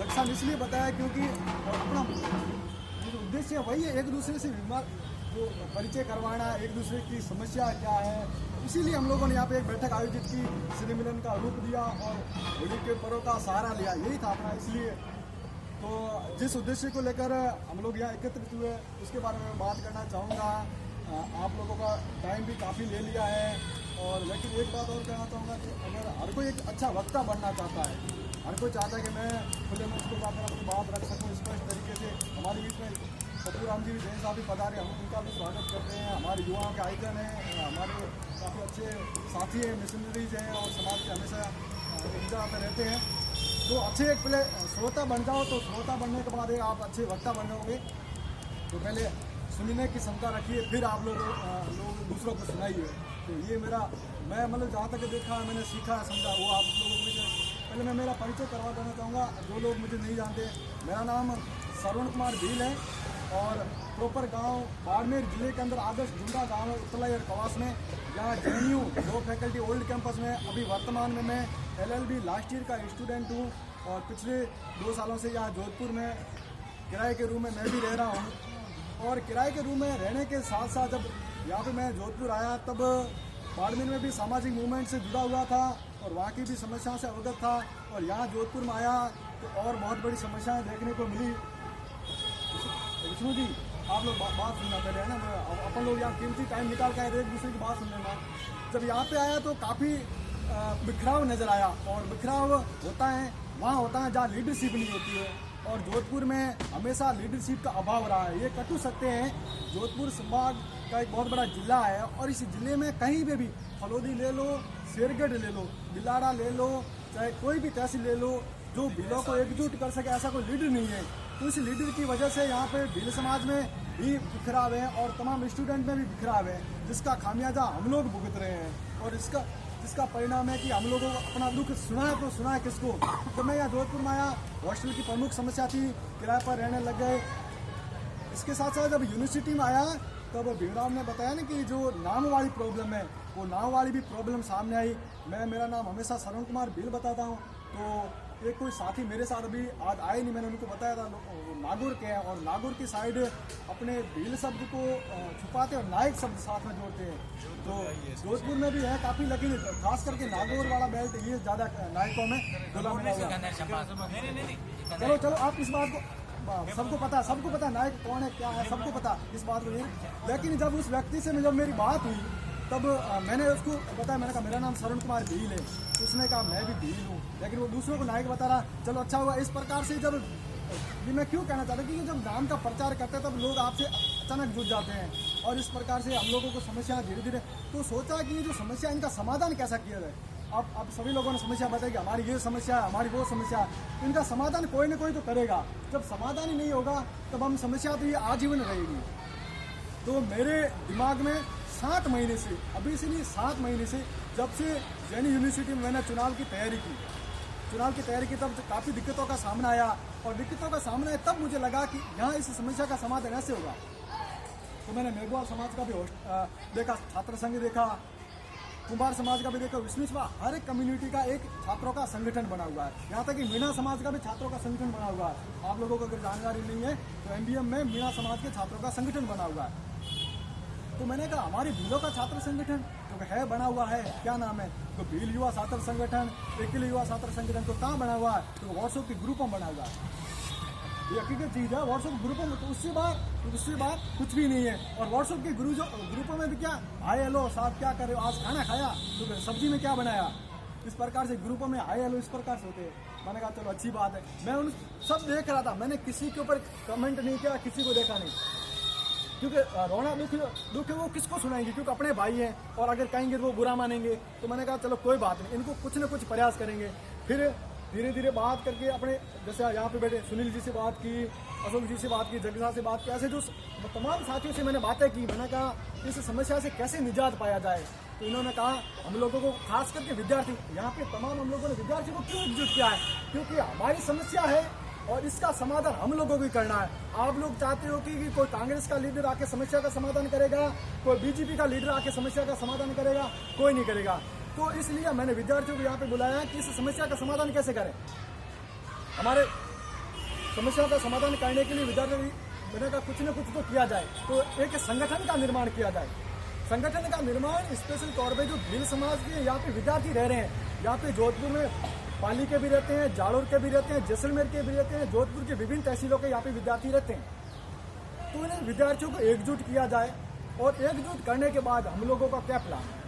रक्षान इसलिए बताया क्योंकि अपना जो उद्देश्य वही है, एक दूसरे से जो परिचय करवाना, एक दूसरे की समस्या क्या है। इसीलिए हम लोगों ने यहाँ पे एक बैठक आयोजित की, श्री मिलन का रूप दिया और होली के पर्व का सहारा लिया, यही था अपना। इसलिए तो जिस उद्देश्य को लेकर हम लोग यहाँ एकत्रित हुए उसके बारे में बात करना चाहूँगा। आप लोगों का टाइम भी काफ़ी ले लिया है, और लेकिन एक बात और कहना चाहूँगा कि अगर हर कोई एक अच्छा वक्ता बनना चाहता है, हर कोई चाहता है कि मैं खुले मंच के साथ अपनी बात रख सकूँ स्पष्ट तरीके से। हमारे बीच में पप्पू राम जी जैन साहब भी पधारे, हम उनका भी स्वागत करते हैं। हमारे युवाओं के आइकन हैं, हमारे काफ़ी अच्छे साथी हैं, मिशनरीज हैं और समाज के हमेशा इंतजार में रहते हैं। तो अच्छे एक पहले श्रोता बन जाओ, तो श्रोता बनने के बाद आप अच्छे वक्ता बन जाओगे। तो पहले सुनने की क्षमता रखिए, फिर आप लोग दूसरों को सुनाइए। तो ये मेरा, मैं मतलब जहाँ तक देखा, मैंने सीखा समझा, वो आप लोगों को पहले मैं मेरा परिचय करवा देना चाहूँगा। जो लोग मुझे नहीं जानते, मेरा नाम श्रवण कुमार भील है और प्रॉपर गांव बाड़मेर जिले के अंदर आदर्श झुंडा गांव है, उत्तलाई और कवास में। यहाँ JNU law faculty old campus में अभी वर्तमान में मैं LLB लास्ट ईयर का स्टूडेंट हूँ, और पिछले 2 सालों से यहाँ जोधपुर में किराए के रूम में मैं भी रह रहा हूँ। और किराए के रूम में रहने के साथ साथ जब यहाँ पे मैं जोधपुर आया, तब बाड़मेर में भी सामाजिक मूवमेंट से जुड़ा हुआ था और वहाँ की भी समस्याओं से अवगत था। और यहाँ जोधपुर में आया तो और बहुत बड़ी समस्याएं देखने को मिली। विष्णु जी, आप लोग बात सुनना पहले, है ना, अपन लोग यहाँ कीमती टाइम निकाल के आए, एक दूसरे की बात सुन लेना। जब यहाँ पे आया तो काफ़ी बिखराव नज़र आया, और बिखराव होता है वहाँ होता है जहाँ लीडरशिप नहीं होती है, और जोधपुर में हमेशा लीडरशिप का अभाव रहा है। ये कटु सत्य है। जोधपुर संभाग का एक बहुत बड़ा जिला है, और इस जिले में कहीं पे भी फलोदी ले लो, शेरगढ़ ले लो, बिलाड़ा ले लो, चाहे कोई भी तहसील ले लो, जो भीलों को एकजुट कर सके ऐसा कोई लीडर नहीं है। तो इस लीडर की वजह से यहाँ पे भील समाज में भी बिखराव है और तमाम स्टूडेंट में भी बिखराव है, जिसका खामियाजा हम लोग भुगत रहे हैं। और इसका परिणाम है कि हम लोगों को अपना दुख सुना है तो सुना है किसको। जब मैं यहाँ जोधपुर में आया, हॉस्टल की प्रमुख समस्या थी, किराए पर रहने लग गए। इसके साथ साथ जब यूनिवर्सिटी में आया, तब भीमराव ने बताया ना कि जो नाम वाली प्रॉब्लम है, वो नाम वाली भी प्रॉब्लम सामने आई। मेरा नाम हमेशा श्रवण कुमार भील बताता हूँ। तो एक कोई साथी मेरे साथ अभी आज आए नहीं, मैंने उनको बताया था नागौर के हैं, और नागौर की साइड अपने भील शब्द को छुपाते और नायक शब्द साथ में जोड़ते हैं। तो जोधपुर में भी है काफ़ी, लेकिन खास करके नागौर वाला बेल्ट ये ज़्यादा नायकों में गोला मिला हुआ। चलो आप इस बात को, सबको पता नायक कौन है क्या है, सबको पता इस बात को नहीं। लेकिन जब उस व्यक्ति से जब मेरी बात हुई, तब मैंने उसको बताया, मैंने कहा मेरा नाम श्रवण कुमार भील है। उसने कहा मैं भी भील हूँ, लेकिन वो दूसरों को नायक बता रहा। चलो अच्छा हुआ। इस प्रकार से जब ये मैं क्यों कहना चाहता हूँ कि जब नाम का प्रचार करते हैं तब लोग आपसे अचानक जुड़ जाते हैं, और इस प्रकार से हम लोगों को समस्या धीरे धीरे, तो सोचा कि ये जो समस्या इनका समाधान कैसा किया जाए। अब सभी लोगों ने समस्या बताई कि हमारी ये समस्या है, हमारी वो समस्या है। इनका समाधान कोई ना कोई तो करेगा। जब समाधान ही नहीं होगा तब हम समस्या तो ये आजीवन रहेगी। तो मेरे दिमाग में 7 महीने से, अभी से नहीं 7 महीने से, जब से JNU यूनिवर्सिटी में मैंने चुनाव की तैयारी की, तब काफ़ी दिक्कतों का सामना आया। और दिक्कतों का सामना आया तब मुझे लगा कि यहाँ इस समस्या का समाधान ऐसे होगा। तो मैंने मेघवाल समाज का भी देखा, छात्र संघ देखा, कुंभार समाज का भी देखा, विष्णु समाज, हर एक कम्युनिटी का एक छात्रों का संगठन बना हुआ है। यहाँ तक कि मीणा समाज का भी छात्रों का संगठन बना हुआ है। आप लोगों को अगर जानकारी नहीं है तो MBM में मीणा समाज के छात्रों का संगठन बना हुआ है। तो मैंने कहा हमारी भीलों का छात्र संगठन तो है बना हुआ है, क्या नाम है? तो भील युवा छात्र संगठन, एकिल युवा छात्र संगठन। तो कहाँ बना हुआ है? तो व्हाट्सएप के ग्रुपों में बना हुआ है। ये हकीकत चीज़ है, व्हाट्सएप ग्रुपों में। तो उससे बात कुछ भी नहीं है। और व्हाट्सएप के ग्रुपों में भी क्या, हाय हेलो साहब क्या कर रहे हो, आज खाना खाया, तो सब्जी में क्या बनाया, इस प्रकार से ग्रुपों में हाय हेलो इस प्रकार से होते हैं। मैंने कहा चलो अच्छी बात है। मैं उन सब देख रहा था, मैंने किसी के ऊपर कमेंट नहीं किया, किसी को देखा नहीं, क्योंकि रोना दुख है वो किसको सुनाएंगे, क्योंकि अपने भाई हैं, और अगर कहेंगे तो वो बुरा मानेंगे। तो मैंने कहा चलो कोई बात नहीं, इनको कुछ न कुछ प्रयास करेंगे। फिर धीरे धीरे बात करके अपने, जैसे यहाँ पे बैठे सुनील जी से बात की, अशोक जी से बात की, जगसा से बात की, ऐसे जो तमाम साथियों से मैंने बातें की। मैंने कहा इस समस्या से कैसे निजात पाया जाए। तो इन्होंने कहा हम लोगों को, खास करके विद्यार्थी, यहाँ पे तमाम हम लोगों ने विद्यार्थियों को क्यों एकजुट किया है, क्योंकि हमारी समस्या है और इसका समाधान हम लोगों को ही करना है। आप लोग चाहते हो कि कोई कांग्रेस का लीडर आके समस्या का समाधान करेगा, कोई BJP का लीडर आके समस्या का समाधान करेगा, कोई नहीं करेगा। तो इसलिए मैंने विद्यार्थियों को यहाँ पे बुलाया कि इस समस्या का समाधान कैसे करें। हमारे समस्या का समाधान करने के लिए विद्यार्थी बने का कुछ न कुछ तो किया जाए, तो एक संगठन का निर्माण किया जाए। संगठन का निर्माण स्पेशल तौर पे जो भील समाज के यहाँ पे विद्यार्थी रह रहे हैं, यहाँ पे जोधपुर में पाली के भी रहते हैं, जालोर के भी रहते हैं, जैसलमेर के भी रहते हैं, जोधपुर के विभिन्न तहसीलों के यहाँ पे विद्यार्थी रहते हैं। तो इन्हें विद्यार्थियों को एकजुट किया जाए और एकजुट करने के बाद हम लोगों का क्या प्लान है,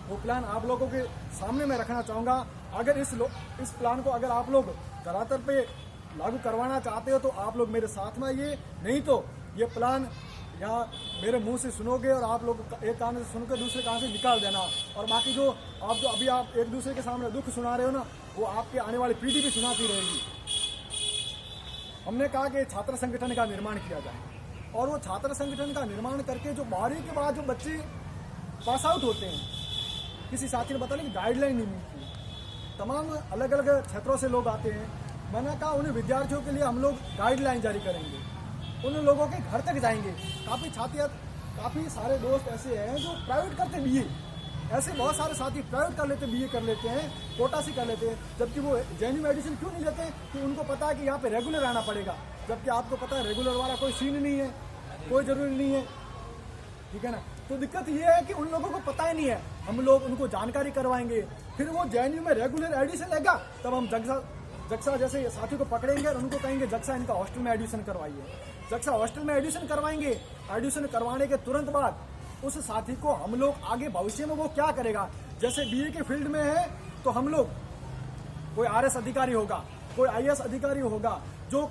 वो प्लान आप लोगों के सामने मैं रखना चाहूँगा। अगर इस प्लान को अगर आप लोग धरातल पे लागू करवाना चाहते हो तो आप लोग मेरे साथ में आइए, नहीं तो ये प्लान यहाँ मेरे मुंह से सुनोगे और आप लोग एक कान से सुनकर दूसरे कान से निकाल देना, और बाकी जो अभी आप एक दूसरे के सामने दुख सुना रहे हो ना, वो आपके आने वाली पीढ़ी भी सुनाती रहेगी। हमने कहा कि छात्र संगठन का निर्माण किया जाए, और वो छात्र संगठन का निर्माण करके जो 12वीं के बाद जो बच्चे पास आउट होते हैं, किसी साथी ने बताया कि गाइडलाइन नहीं मिलती, तमाम अलग अलग क्षेत्रों से लोग आते हैं। मैंने कहा उन्हें विद्यार्थियों के लिए हम लोग गाइडलाइन जारी करेंगे, उन लोगों के घर तक जाएंगे। काफ़ी सारे दोस्त ऐसे हैं जो प्राइवेट करते बीए, ऐसे बहुत सारे साथी प्राइवेट कर लेते, बीए कर लेते हैं, कोटा से कर लेते हैं, जबकि वो जेएनयू मेडिसिन क्यों नहीं लेते? कि उनको पता है कि यहाँ पे रेगुलर आना पड़ेगा, जबकि आपको पता है रेगुलर वाला कोई सीन नहीं है, कोई जरूरी नहीं है, ठीक है ना। तो दिक्कत ये है कि उन लोगों को पता ही नहीं है, हम लोग उनको जानकारी करवाएंगे, फिर वो जेएनयू में रेगुलर एडमिशन लेगा, तब हम जक्सा जैसे साथी को पकड़ेंगे और उनको कहेंगे जक्सा इनका हॉस्टल में एडमिशन करवाइए। जक्सा हॉस्टल में एडमिशन करवाएंगे, एडमिशन करवाने के तुरंत बाद उस साथी को हम लोग आगे भविष्य में वो क्या करेगा, जैसे बीए के फील्ड में है तो हम लोग कोई आरएस अधिकारी होगा, कोई आईएएस अधिकारी होगा, जो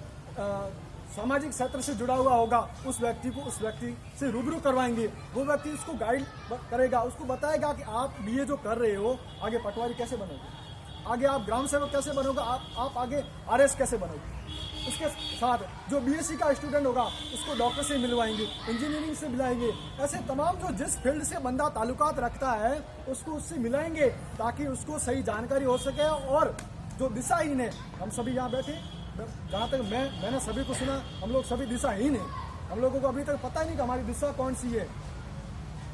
सामाजिक क्षेत्र से जुड़ा हुआ होगा, उस व्यक्ति से रूबरू करवाएंगे। वो व्यक्ति उसको गाइड करेगा, उसको बताएगा कि आप बीए जो कर रहे हो आगे पटवारी कैसे बनोगे, आगे आप ग्राम सेवक कैसे बनोगे, आप आगे आरएस कैसे बनोगे। उसके साथ जो बीएससी का स्टूडेंट होगा उसको डॉक्टर से मिलवाएंगे, इंजीनियरिंग से मिलाएंगे, ऐसे तमाम जो जिस फील्ड से बंदा ताल्लुकात रखता है उसको उससे मिलाएंगे, ताकि उसको सही जानकारी हो सके। और जो दिशाहीन है, हम सभी यहाँ बैठे, जहाँ तक मैंने सभी को सुना, हम लोग सभी दिशाहीन हैं, हम लोगों को अभी तक पता ही नहीं कि हमारी दिशा कौन सी है।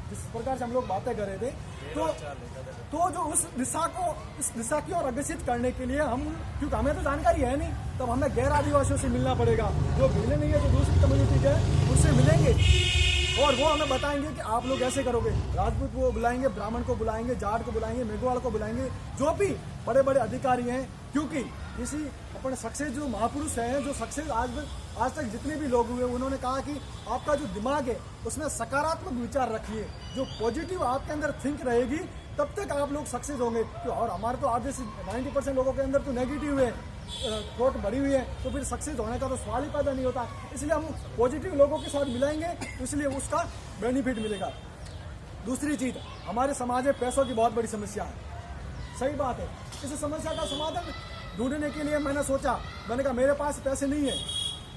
जिस प्रकार से हम लोग बातें कर रहे थे, तो जो उस दिशा की ओर अग्रसित करने के लिए हम, क्योंकि हमें तो जानकारी है नहीं, तब हमें गैर आदिवासियों से मिलना पड़ेगा, जो मिले नहीं है, जो दूसरी कम्युनिटी के उससे मिलेंगे और वो हमें बताएंगे कि आप लोग ऐसे करोगे। राजपूत को बुलाएंगे, ब्राह्मण को बुलाएंगे, जाट को बुलाएंगे, मेघवाल को बुलाएंगे, जो भी बड़े बड़े अधिकारी हैं, क्योंकि किसी अपने सक्सेस जो महापुरुष हैं, जो सक्सेस आज तक जितने भी लोग हुए, उन्होंने कहा कि आपका जो दिमाग है उसमें सकारात्मक विचार रखिए, जो पॉजिटिव आपके अंदर थिंक रहेगी तब तक आप लोग सक्सेस होंगे। और हमारे तो आधे से 90% लोगों के अंदर तो नेगेटिव है, थॉट भरी हुई है, तो फिर सक्सेस होने का तो सवाल ही पैदा नहीं होता। इसलिए हम पॉजिटिव लोगों के साथ मिलाएंगे, तो इसलिए उसका बेनिफिट मिलेगा। दूसरी चीज़, हमारे समाज में पैसों की बहुत बड़ी समस्या है, सही बात है। इस समस्या का समाधान ढूंढने के लिए मैंने सोचा, मैंने कहा मेरे पास पैसे नहीं है,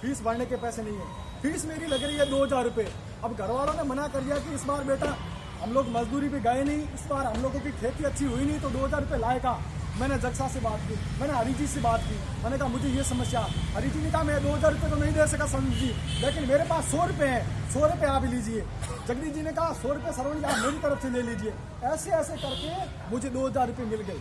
फीस भरने के पैसे नहीं है, फीस मेरी लग रही है 2000 रुपये। अब घर वालों ने मना कर दिया कि इस बार बेटा हम लोग मजदूरी पे गए नहीं, इस बार हम लोगों की खेती अच्छी हुई नहीं, तो 2000 रुपये लाएगा। मैंने जक्सा से बात की, मैंने हरी जी से बात की, मैंने कहा मुझे ये समस्या। हरी जी ने कहा मैं 2000 रुपये तो नहीं दे सका संजू जी, लेकिन मेरे पास 100 रुपये हैं, 100 रुपये आप लीजिए। जगदीश जी ने कहा 100 रुपये सरवण जी आप मेरी तरफ से ले लीजिए। ऐसे ऐसे करके मुझे 2000 रुपये मिल गए,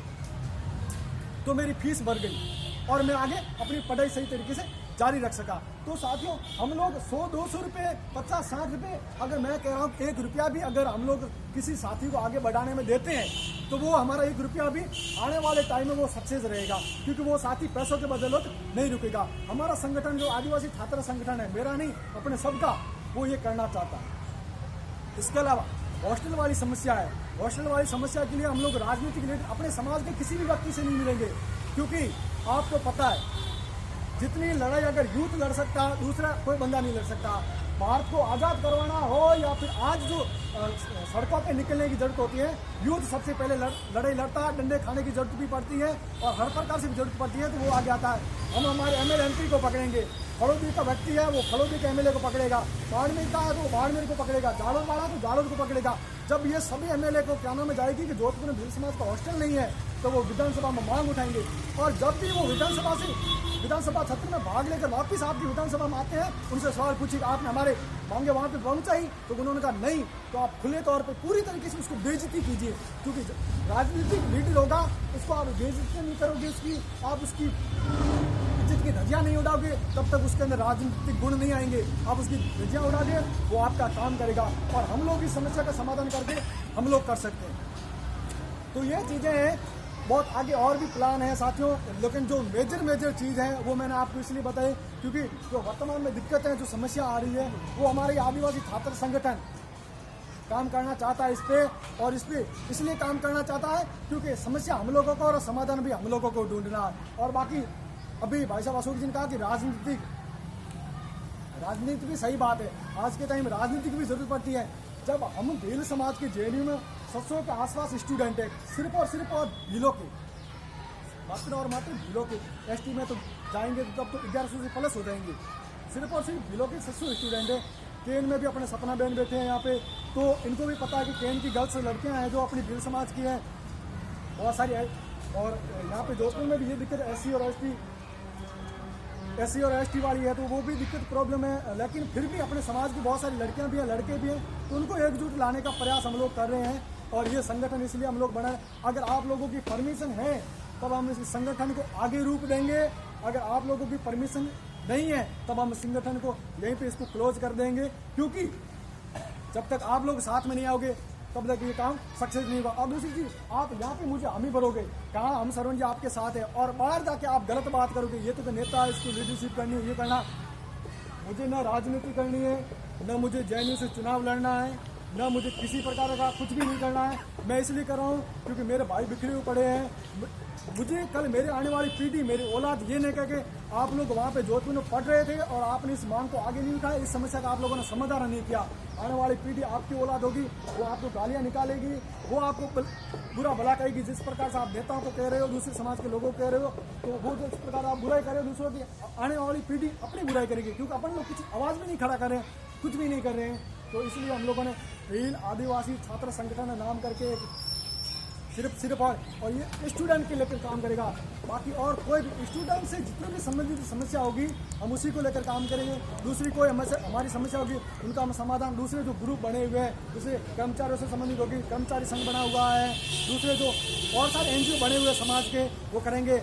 तो मेरी फीस भर गई और मैं आगे अपनी पढ़ाई सही तरीके से जारी रख सका। तो साथियों, हम लोग 100-200 रुपये, 50-60 रुपये, अगर मैं कह रहा हूँ 1 रुपया भी अगर हम लोग किसी साथी को आगे बढ़ाने में देते हैं, तो वो हमारा 1 रुपया भी आने वाले टाइम में वो सक्सेस रहेगा, क्योंकि वो साथी पैसों के बदौलत नहीं रुकेगा। हमारा संगठन जो आदिवासी छात्र संगठन है, मेरा नहीं अपने सबका, वो ये करना चाहता है। इसके अलावा हॉस्टल वाली समस्या है, हॉस्टल वाली समस्या के लिए हम लोग राजनीतिक लीडर अपने समाज के किसी भी व्यक्ति से नहीं मिलेंगे, क्योंकि आपको पता है जितनी लड़ाई अगर यूथ लड़ सकता, दूसरा कोई बंदा नहीं लड़ सकता। भारत को आज़ाद करवाना हो या फिर आज जो सड़कों पे निकलने की जरूरत होती है, यूथ सबसे पहले लड़ाई लड़ता है, डंडे खाने की जरूरत भी पड़ती है और हर प्रकार से भी जरूरत पड़ती है, तो वो आगे आता है। हम हमारे एमएलए एमपी को पकड़ेंगे, फड़ोदी का व्यक्ति है वो फड़ोदी के एमएलए को पकड़ेगा, बाड़मेर का है तो बाड़मेर को पकड़ेगा, जालोर वाला तो जालोर को पकड़ेगा। जब ये सभी एमएलए को क्या नाम में जाएगी कि जोधपुर में भील समाज का हॉस्टल नहीं है, तो वो विधानसभा में मांग उठाएंगे। और जब भी वो विधानसभा सत्र में भाग लेकर वापिस आपकी विधानसभा में आते हैं, उनसे सवाल पूछिए आपने हमारे मांगे वहाँ पे पहुँचाई, तो उन्होंने कहा नहीं, तो आप खुले तौर पे पूरी तरीके से उसको बेइज्जती कीजिए, क्योंकि राजनीतिक लीडर होगा उसको आप बेइज्जती नहीं करोगे, आप उसकी इज्जत की धज्जियां नहीं उड़ाओगे तब तक उसके अंदर राजनीतिक गुण नहीं आएंगे। आप उसकी धज्जियां उड़ाओगे वो आपका काम करेगा और हम लोग इस समस्या का समाधान करके हम लोग कर सकते हैं। तो ये चीज़ें हैं, बहुत आगे और भी प्लान है साथियों, लेकिन जो मेजर चीज़ है वो मैंने आपको इसलिए बताई क्योंकि जो वर्तमान में दिक्कत है, जो समस्या आ रही है, वो हमारे आदिवासी छात्र संगठन काम करना चाहता है इस पे, और इस पे इसलिए काम करना चाहता है क्योंकि समस्या हम लोगों को और समाधान भी हम लोगों को ढूंढना है। और बाकी अभी भाई साहब अशोक जी ने कहा कि राजनीति भी सही बात है, आज के टाइम राजनीति की भी जरूरत पड़ती है। जब हम भील समाज के जेएनयू में 700 के आसपास स्टूडेंट है, सिर्फ और भीलों के, मात्र और मात्र भीलों के, एसटी में तो जाएंगे तो तब तो 1100 से प्लस हो जाएंगे, सिर्फ और सिर्फ भीलों के 700 स्टूडेंट है। केन में भी अपने सपना बहन बैठे हैं यहाँ पे, तो इनको भी पता है कि केन की गर्ल्स लड़कियाँ हैं जो अपनी भील समाज की हैं, बहुत सारी है। और यहाँ पे जोधपुर में भी ये दिक्कत एससी और एसटी वाली है, तो वो भी दिक्कत प्रॉब्लम है। लेकिन फिर भी अपने समाज की बहुत सारी लड़कियां भी हैं, लड़के भी हैं, तो उनको एकजुट लाने का प्रयास हम लोग कर रहे हैं। और ये संगठन इसलिए हम लोग बनाए, अगर आप लोगों की परमिशन है तब हम इस संगठन को आगे रूप देंगे, अगर आप लोगों की परमिशन नहीं है तब हम संगठन को यहीं पे इसको क्लोज कर देंगे, क्योंकि जब तक आप लोग साथ में नहीं आओगे तब तक ये काम सक्सेस नहीं होगा। और दूसरी चीज, आप यहाँ पे मुझे हामी भरोगे, कहा हम सरवण जी आपके साथ है, और बाहर जाके आप गलत बात करोगे, ये तो नेता है, इसको लीडरशिप करनी है, ये करना। मुझे न राजनीति करनी है, न मुझे जेएनयू से चुनाव लड़ना है, न मुझे किसी प्रकार का कुछ भी नहीं करना है। मैं इसलिए कर रहा हूँ क्योंकि मेरे भाई बिखरे हुए पड़े हैं। मुझे कल मेरे आने वाली पीढ़ी, मेरी औलाद ये नहीं कह के आप लोग वहाँ पे जोधपुर में पढ़ रहे थे और आपने इस मांग को आगे नहीं उठाया, इस समस्या का आप लोगों ने समाधान नहीं किया। आने वाली पीढ़ी आपकी औलाद होगी, वो आपको गालियाँ निकालेगी, वो आपको बुरा भला कहेगी। जिस प्रकार से आप नेताओं को कह रहे हो, दूसरे समाज के लोगों को कह रहे हो, तो वो जिस प्रकार आप बुराई कर रहे हो दूसरों की, आने वाली पीढ़ी अपनी बुराई करेगी, क्योंकि अपन लोग कुछ आवाज़ भी नहीं खड़ा कर रहे हैं, कुछ भी नहीं कर रहे हैं। तो इसलिए हम लोगों ने भील आदिवासी छात्र संगठन नाम करके सिर्फ और ये स्टूडेंट के लेकर काम करेगा। बाकी और कोई भी स्टूडेंट से जितनी भी संबंधित समस्या होगी हम उसी को लेकर काम करेंगे। दूसरी कोई हमारी समस्या होगी उनका हम समाधान, दूसरे जो ग्रुप बने हुए हैं, जैसे कर्मचारियों से संबंधित होगी, कर्मचारी संघ बना हुआ है, दूसरे जो और सारे एनजीओ बने हुए समाज के, वो करेंगे।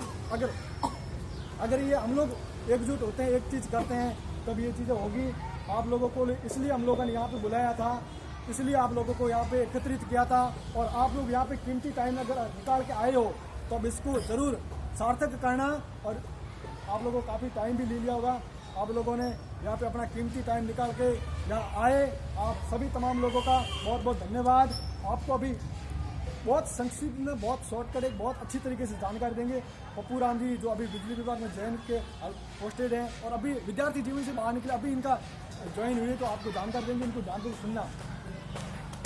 अगर ये हम लोग एकजुट होते हैं, एक चीज़ करते हैं, तब ये चीज़ें होगी। आप लोगों को इसलिए हम लोगों ने यहाँ पे बुलाया था, इसलिए आप लोगों को यहाँ पे एकत्रित किया था, और आप लोग यहाँ पे कीमती टाइम अगर निकाल के आए हो तो अब इसको ज़रूर सार्थक करना। और आप लोगों को काफ़ी टाइम भी ले लिया होगा, आप लोगों ने यहाँ पे अपना कीमती टाइम निकाल के यहाँ आए। आप सभी तमाम लोगों का बहुत बहुत धन्यवाद। आपको अभी बहुत संक्षिप्त में, बहुत शॉर्टकट, एक बहुत अच्छी तरीके से जानकारी देंगे पप्पू राम जी, जो अभी बिजली विभाग में जैन के पोस्टेड हैं और अभी विद्यार्थी जीवन से बाहर निकले, अभी इनका ज्वाइन हुई है, तो आपको जानकारी देंगे, इनको जानकारी सुनना।